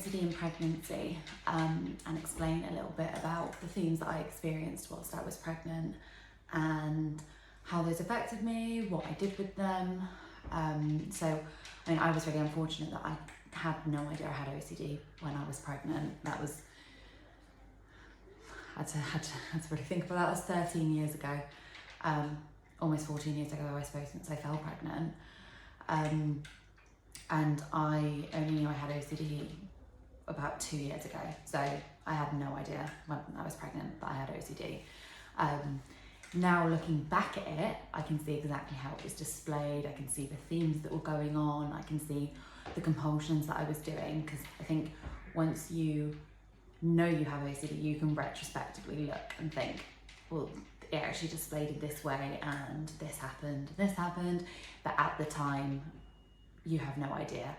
OCD in pregnancy and explain a little bit about the themes that I experienced whilst I was pregnant and how those affected me, what I did with them. So, I mean, I was really unfortunate that I had no idea I had OCD when I was pregnant. That was, I had to really think about that. That was 13 years ago, almost 14 years ago, I suppose, since I fell pregnant. And I only knew I had OCD about 2 years ago. So I had no idea when I was pregnant that I had OCD. Now looking back at it, I can see exactly how it was displayed. I can see the themes that were going on. I can see the compulsions that I was doing, because I think once you know you have OCD, you can retrospectively look and think, well, it actually displayed in this way and this happened, but at the time you have no idea.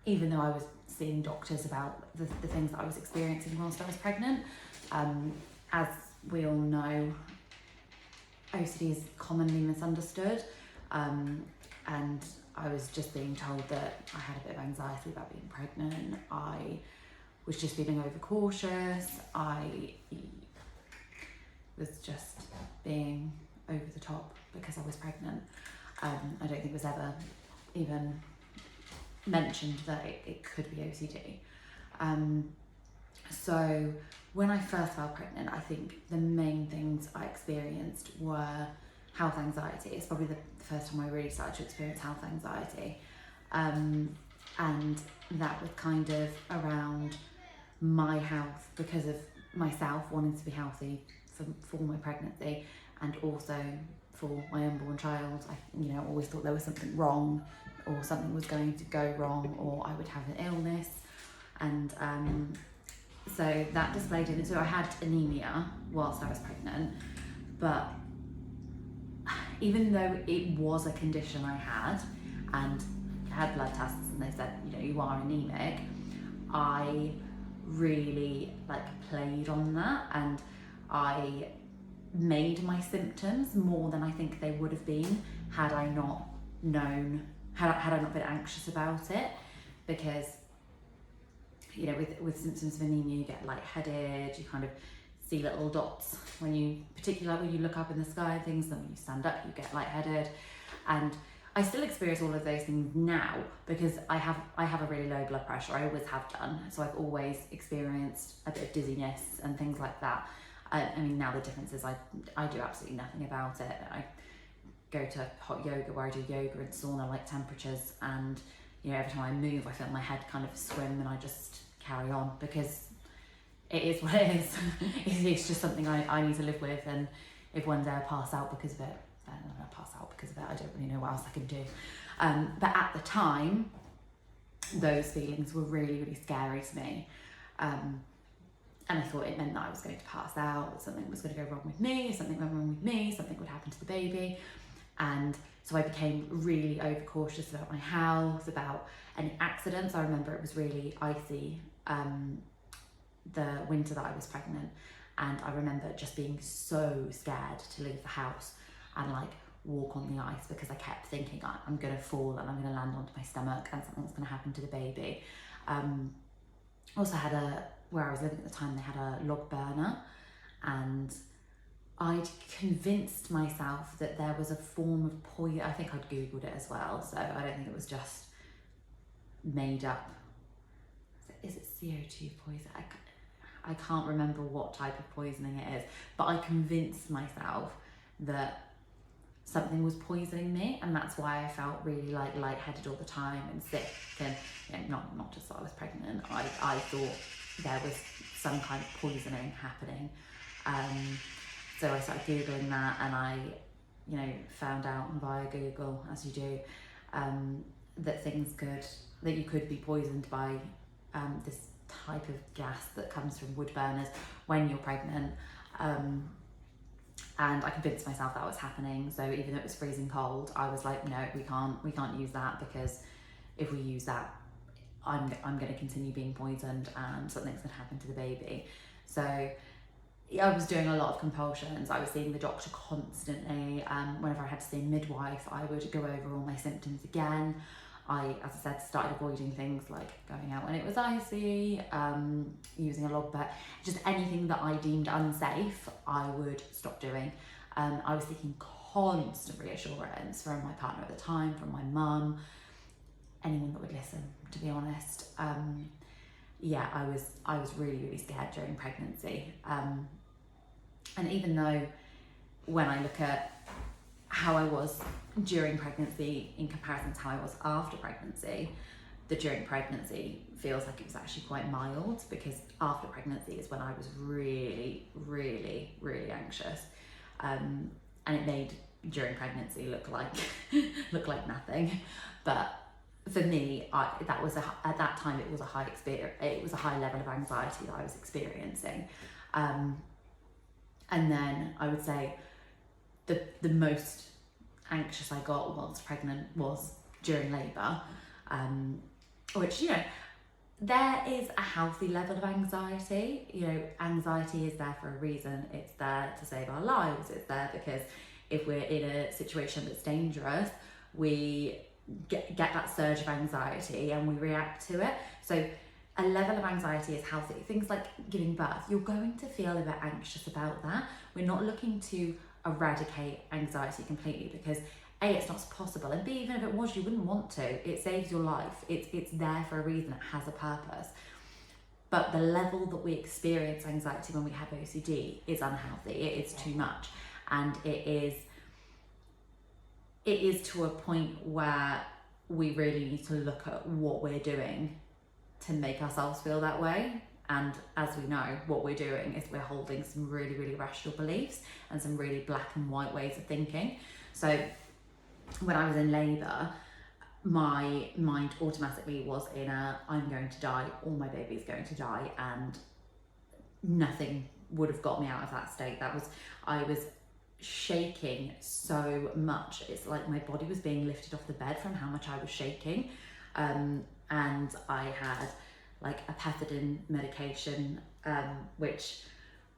Even though I was seeing doctors about the things that I was experiencing whilst I was pregnant, as we all know, OCD is commonly misunderstood, and I was just being told that I had a bit of anxiety about being pregnant. I was just feeling overcautious. I was just being over the top because I was pregnant. I don't think it was ever even mentioned that it could be OCD. So when I first fell pregnant, I think the main things I experienced were health anxiety. It's probably the first time I really started to experience health anxiety. And that was kind of around my health, because of myself wanting to be healthy for my pregnancy, and also for my unborn child. I always thought there was something wrong, or something was going to go wrong, or I would have an illness. And so that displayed in it. So I had anemia whilst I was pregnant, but even though it was a condition I had, and I had blood tests and they said, you are anemic, I really played on that, and I made my symptoms more than I think they would have been had I not known, had I not been anxious about it. Because with symptoms of anemia, you get lightheaded, you kind of see little dots particularly when you look up in the sky and things, then when you stand up you get lightheaded. And I still experience all of those things now, because I have a really low blood pressure. I always have done, so I've always experienced a bit of dizziness and things like that. I mean, now the difference is I do absolutely nothing about it. I go to hot yoga where I do yoga and sauna like temperatures, and every time I move I feel my head kind of swim, and I just carry on, because it is what it is. It's just something I need to live with, and if one day I pass out because of it, then I'll pass out because of it. I don't really know what else I can do. But at the time, those feelings were really, really scary to me. And I thought it meant that I was going to pass out, that something was going to go wrong with me, something went wrong with me, something would happen to the baby. And so I became really overcautious about my health, about any accidents. I remember it was really icy the winter that I was pregnant, and I remember just being so scared to leave the house and walk on the ice, because I kept thinking I'm going to fall and I'm going to land onto my stomach and something's going to happen to the baby. Also had where I was living at the time, they had a log burner, and I'd convinced myself that there was a form of poison. I think I'd Googled it as well, so I don't think it was just made up. Is it CO2 poison? I can't remember what type of poisoning it is, but I convinced myself that something was poisoning me, and that's why I felt really lightheaded all the time and sick, and not just that I was pregnant. I thought there was some kind of poisoning happening. So I started Googling that, and I found out via Google, as you do, that you could be poisoned by this type of gas that comes from wood burners when you're pregnant. And I convinced myself that was happening. So even though it was freezing cold, I was like, no, we can't use that, because if we use that, I'm going to continue being poisoned and something's going to happen to the baby. So I was doing a lot of compulsions. I was seeing the doctor constantly. Whenever I had to see a midwife, I would go over all my symptoms again. I, as I said, started avoiding things like going out when it was icy, using a log bed, just anything that I deemed unsafe, I would stop doing. I was seeking constant reassurance from my partner at the time, from my mum, anyone that would listen, to be honest. Yeah, I was really, really scared during pregnancy. And even though when I look at how I was during pregnancy in comparison to how I was after pregnancy, the during pregnancy feels like it was actually quite mild, because after pregnancy is when I was really, really, really anxious. And it made during pregnancy look like nothing. But for me, that was at that time it was a high experience. It was a high level of anxiety that I was experiencing. And then I would say the most anxious I got whilst pregnant was during labour, which, you know, there is a healthy level of anxiety. You know, anxiety is there for a reason. It's there to save our lives. It's there because if we're in a situation that's dangerous, we get that surge of anxiety and we react to it. So a level of anxiety is healthy. Things like giving birth, you're going to feel a bit anxious about that. We're not looking to eradicate anxiety completely, because A, it's not possible, and B, even if it was, you wouldn't want to. It saves your life. It's there for a reason. It has a purpose. But the level that we experience anxiety when we have OCD is unhealthy. It is too much, and it is to a point where we really need to look at what we're doing to make ourselves feel that way. And as we know, what we're doing is we're holding some really, really rational beliefs and some really black and white ways of thinking. So when I was in labour, my mind automatically was in a, I'm going to die, or my baby's going to die, and nothing would have got me out of that state. I was shaking so much. It's like my body was being lifted off the bed from how much I was shaking. And I had like a pethidine medication, which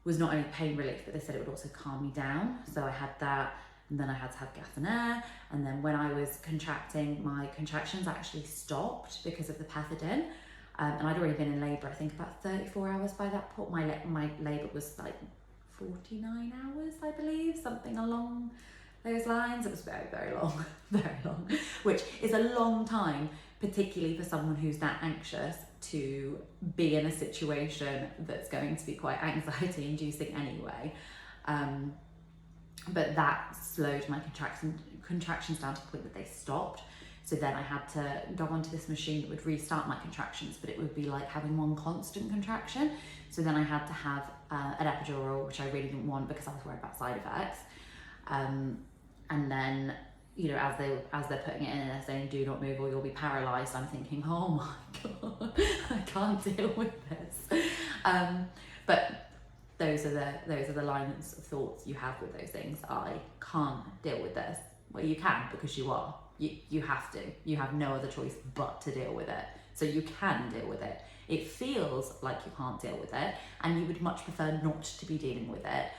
was not only pain relief, but they said it would also calm me down. So I had that, and then I had to have gas and air. And then when I was contracting, my contractions actually stopped because of the pethidine. And I'd already been in labour, I think about 34 hours by that point. My labour was like 49 hours, I believe, something along those lines. It was very, very long, very long, which is a long time, particularly for someone who's that anxious, to be in a situation that's going to be quite anxiety inducing anyway. But that slowed my contractions down to the point that they stopped. So then I had to go onto this machine that would restart my contractions, but it would be like having one constant contraction. So then I had to have an epidural, which I really didn't want because I was worried about side effects. And then, you know, as they're putting it in and they're saying, do not move or you'll be paralysed, I'm thinking, oh my God, I can't deal with this. But those are the lines of thoughts you have with those things. I can't deal with this. Well, you can, because you are. You have to. You have no other choice but to deal with it. So you can deal with it. It feels like you can't deal with it, and you would much prefer not to be dealing with it.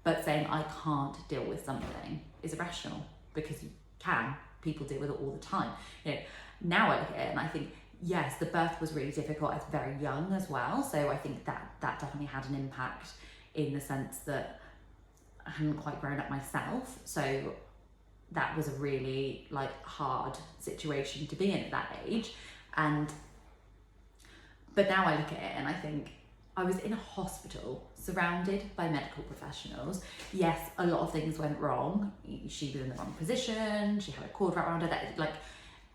But saying I can't deal with something is irrational, because you can. People deal with it all the time. You know, now I look at it and I think, yes, the birth was really difficult. I was very young as well, so I think that definitely had an impact in the sense that I hadn't quite grown up myself. So that was a really like hard situation to be in at that age. But now I look at it and I think I was in a hospital surrounded by medical professionals. Yes, a lot of things went wrong. She was in the wrong position, she had a cord wrapped around her, like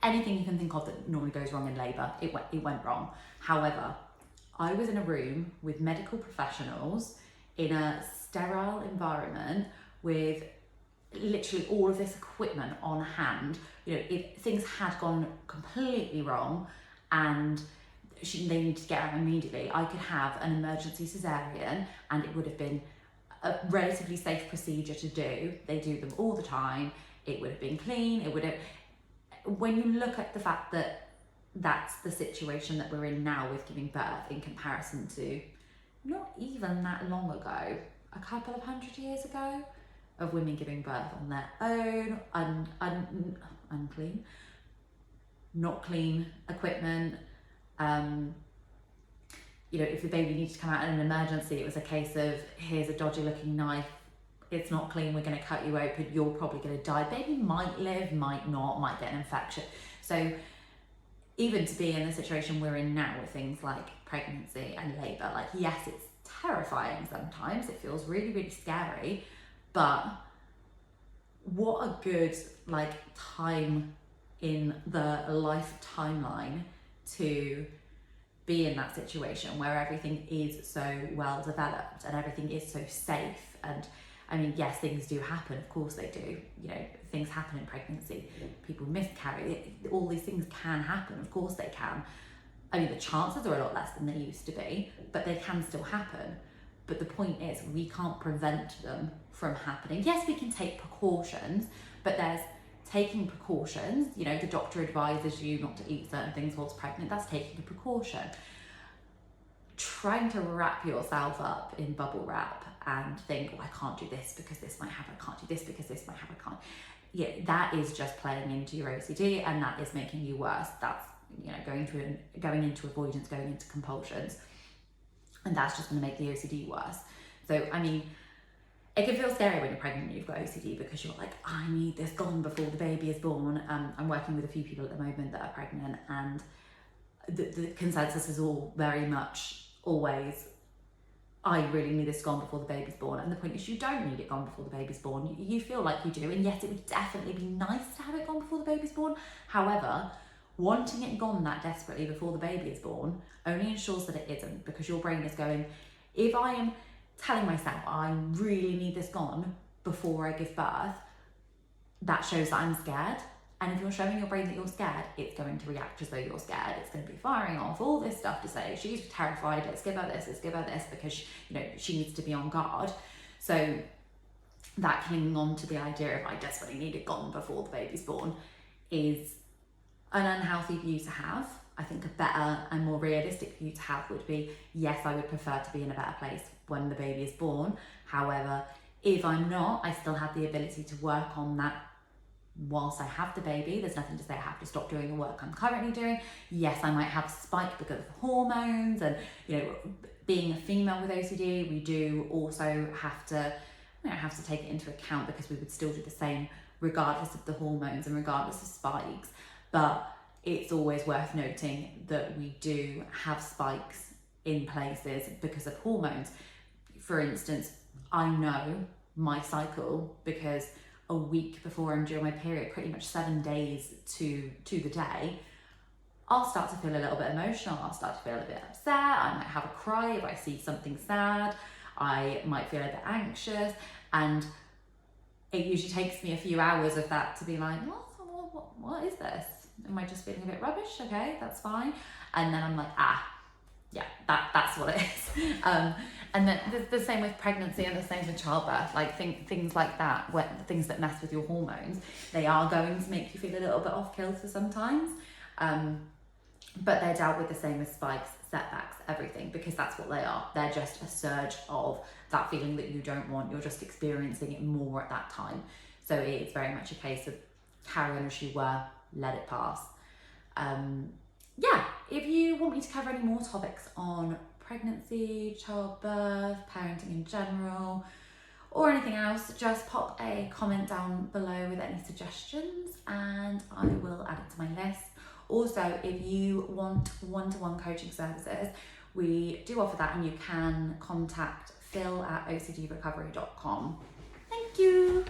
anything you can think of that normally goes wrong in labour, it went wrong. However, I was in a room with medical professionals in a sterile environment with literally all of this equipment on hand. You know, if things had gone completely wrong and they needed to get out immediately, I could have an emergency cesarean and it would have been a relatively safe procedure to do. They do them all the time. It would have been clean. It would have, when you look at the fact that that's the situation that we're in now with giving birth in comparison to not even that long ago, a couple of 100 years ago, of women giving birth on their own, unclean, not clean equipment. You know, if the baby needs to come out in an emergency, it was a case of, here's a dodgy looking knife, it's not clean, we're going to cut you open, you're probably going to die. Baby might live, might not, might get an infection. So even to be in the situation we're in now with things like pregnancy and labour, like, yes, it's terrifying sometimes, it feels really, really scary, but what a good like time in the life timeline to be in that situation where everything is so well developed and everything is so safe. And I mean, yes, things do happen, of course they do, you know, things happen in pregnancy, people miscarry, all these things can happen, of course they can. I mean, the chances are a lot less than they used to be, but they can still happen. But the point is, we can't prevent them from happening. Yes, we can take precautions, but there's taking precautions, you know, the doctor advises you not to eat certain things whilst pregnant, that's taking a precaution. Trying to wrap yourself up in bubble wrap and think, oh, I can't do this because this might happen, I can't do this because this might happen, I can't. Yeah, that is just playing into your OCD, and that is making you worse. That's, you know, going into avoidance, going into compulsions, and that's just going to make the OCD worse. So, I mean, it can feel scary when you're pregnant and you've got OCD, because you're like, I need this gone before the baby is born. I'm working with a few people at the moment that are pregnant, and the consensus is all very much always, I really need this gone before the baby's born. And the point is, you don't need it gone before the baby's born. You feel like you do, and yes, it would definitely be nice to have it gone before the baby's born. However, wanting it gone that desperately before the baby is born only ensures that it isn't, because your brain is going, if I am telling myself I really need this gone before I give birth, that shows that I'm scared. And if you're showing your brain that you're scared, it's going to react as though you're scared. It's going to be firing off all this stuff to say, she's terrified, let's give her this, because, you know, she needs to be on guard. So that clinging on to the idea of, I desperately need it gone before the baby's born, is an unhealthy view to have. I think a better and more realistic view to have would be, yes, I would prefer to be in a better place when the baby is born. However, if I'm not, I still have the ability to work on that whilst I have the baby. There's nothing to say I have to stop doing the work I'm currently doing. Yes, I might have a spike because of hormones, and, you know, being a female with OCD, we do also have to, you know, have to take it into account, because we would still do the same regardless of the hormones and regardless of spikes. But it's always worth noting that we do have spikes in places because of hormones. For instance, I know my cycle because a week before I'm due my period, pretty much 7 days to the day, I'll start to feel a little bit emotional, I'll start to feel a bit upset, I might have a cry if I see something sad, I might feel a bit anxious, and it usually takes me a few hours of that to be like, what is this? Am I just feeling a bit rubbish? Okay, that's fine. And then I'm like, yeah, that's what it is. And then the same with pregnancy, and the same with childbirth, like things like that, things that mess with your hormones, they are going to make you feel a little bit off kilter sometimes. But they're dealt with the same as spikes, setbacks, everything, because that's what they are. They're just a surge of that feeling that you don't want. You're just experiencing it more at that time. So it's very much a case of carry on as you were, let it pass. Yeah, if you want me to cover any more topics on pregnancy, childbirth, parenting in general, or anything else, just pop a comment down below with any suggestions and I will add it to my list. Also, if you want one-to-one coaching services, we do offer that, and you can contact Phil at ocdrecovery.com. Thank you.